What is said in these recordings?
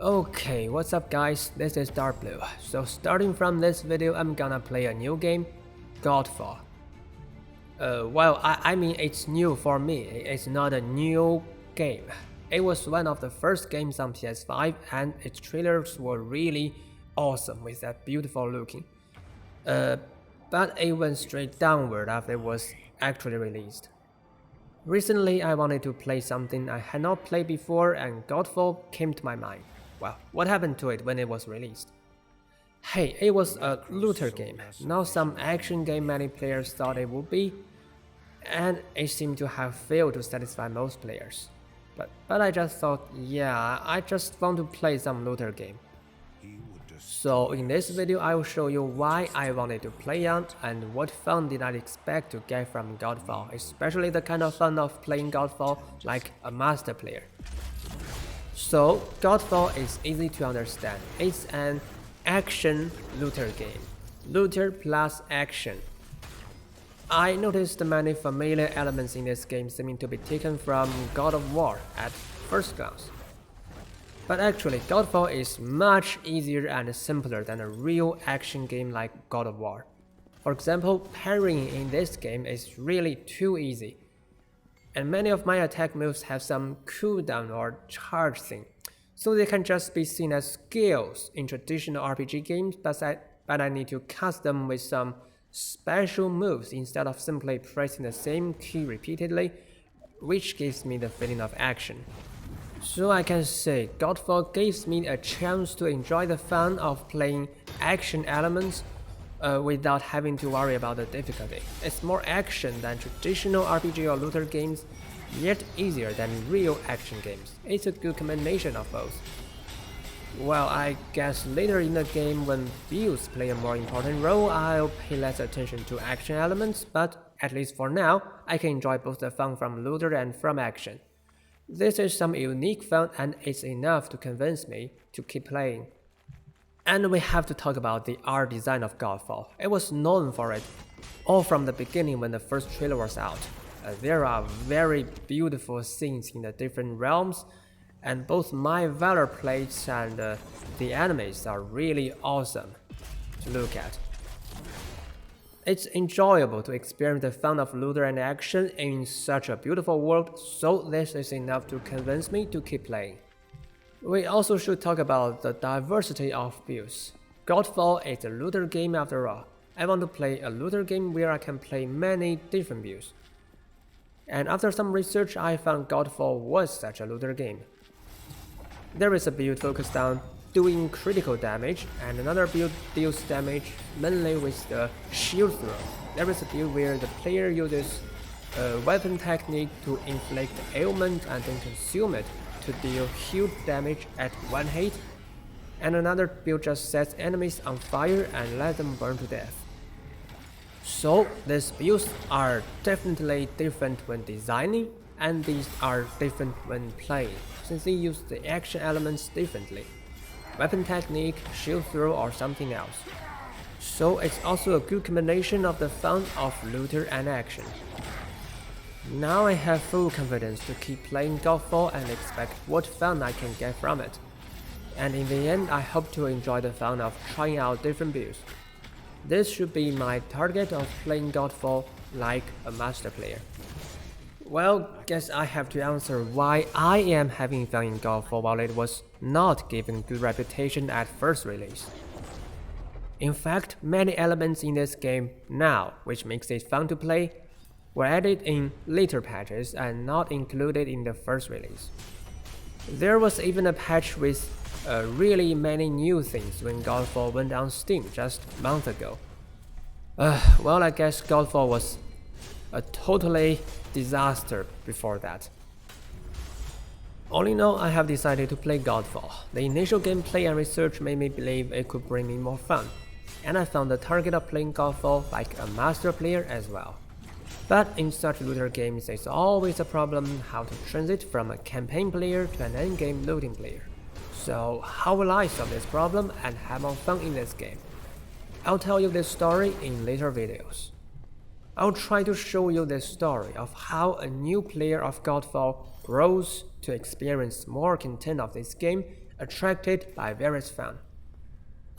Okay, what's up guys, this is Darkbblue. So starting from this video, I'm gonna play a new game, Godfall. I mean it's new for me, it's not a new game. It was one of the first games on PS5 and its trailers were really awesome with that beautiful looking. But it went straight downward after it was actually released. Recently I wanted to play something I had not played before and Godfall came to my mind. Well, what happened to it when it was released? Hey, it was a looter game, not some action game many players thought it would be, and it seemed to have failed to satisfy most players. But I just thought, yeah, I just want to play some looter game. So in this video I will show you why I wanted to play on and what fun did I expect to get from Godfall, especially the kind of fun of playing Godfall like a master player. So, Godfall is easy to understand. It's an action looter game. Looter plus action. I noticed many familiar elements in this game seeming to be taken from God of War at first glance. But actually, Godfall is much easier and simpler than a real action game like God of War. For example, parrying in this game is really too easy. And many of my attack moves have some cooldown or charge thing, so they can just be seen as skills in traditional RPG games, but I need to cast them with some special moves instead of simply pressing the same key repeatedly, which gives me the feeling of action. So I can say Godfall gives me a chance to enjoy the fun of playing action elements without having to worry about the difficulty. It's more action than traditional RPG or looter games, yet easier than real action games. It's a good combination of both. Well, I guess later in the game when builds play a more important role, I'll pay less attention to action elements, but at least for now, I can enjoy both the fun from looter and from action. This is some unique fun and it's enough to convince me to keep playing. And we have to talk about the art design of Godfall. It was known for it all from the beginning when the first trailer was out. There are very beautiful scenes in the different realms, and both my Valor plates and the enemies are really awesome to look at. It's enjoyable to experience the fun of looter and action in such a beautiful world, so this is enough to convince me to keep playing. We also should talk about the diversity of builds. Godfall is a looter game after all. I want to play a looter game where I can play many different builds. And after some research, I found Godfall was such a looter game. There is a build focused on doing critical damage, and another build deals damage mainly with the shield throw. There is a build where the player uses a weapon technique to inflict ailment and then consume it to deal huge damage at one hit, and another build just sets enemies on fire and let them burn to death. So these builds are definitely different when designing, and these are different when playing, since they use the action elements differently. Weapon technique, shield throw or something else. So it's also a good combination of the fun of looter and action. Now I have full confidence to keep playing Godfall and expect what fun I can get from it. And in the end, I hope to enjoy the fun of trying out different builds. This should be my target of playing Godfall like a master player. Well, guess I have to answer why I am having fun in Godfall while it was not given good reputation at first release. In fact, many elements in this game now, which makes it fun to play, were added in later patches and not included in the first release. There was even a patch with really many new things when Godfall went on Steam just a month ago. Well, I guess Godfall was a totally disaster before that. All in all, I have decided to play Godfall. The initial gameplay and research made me believe it could bring me more fun, and I found the target of playing Godfall like a master player as well. But in such looter games, it's always a problem how to transit from a campaign player to an endgame looting player. So how will I solve this problem and have more fun in this game? I'll tell you this story in later videos. I'll try to show you the story of how a new player of Godfall grows to experience more content of this game attracted by various fun.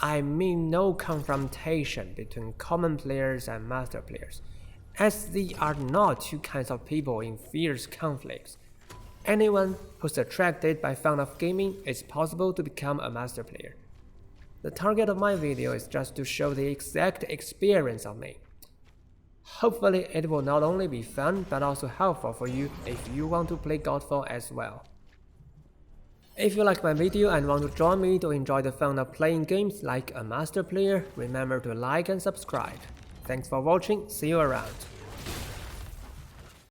I mean no confrontation between common players and master players, as they are not two kinds of people in fierce conflicts. Anyone who's attracted by fun of gaming is possible to become a master player. The target of my video is just to show the exact experience of me. Hopefully it will not only be fun but also helpful for you if you want to play Godfall as well. If you like my video and want to join me to enjoy the fun of playing games like a master player, remember to like and subscribe. Thanks for watching, see you around.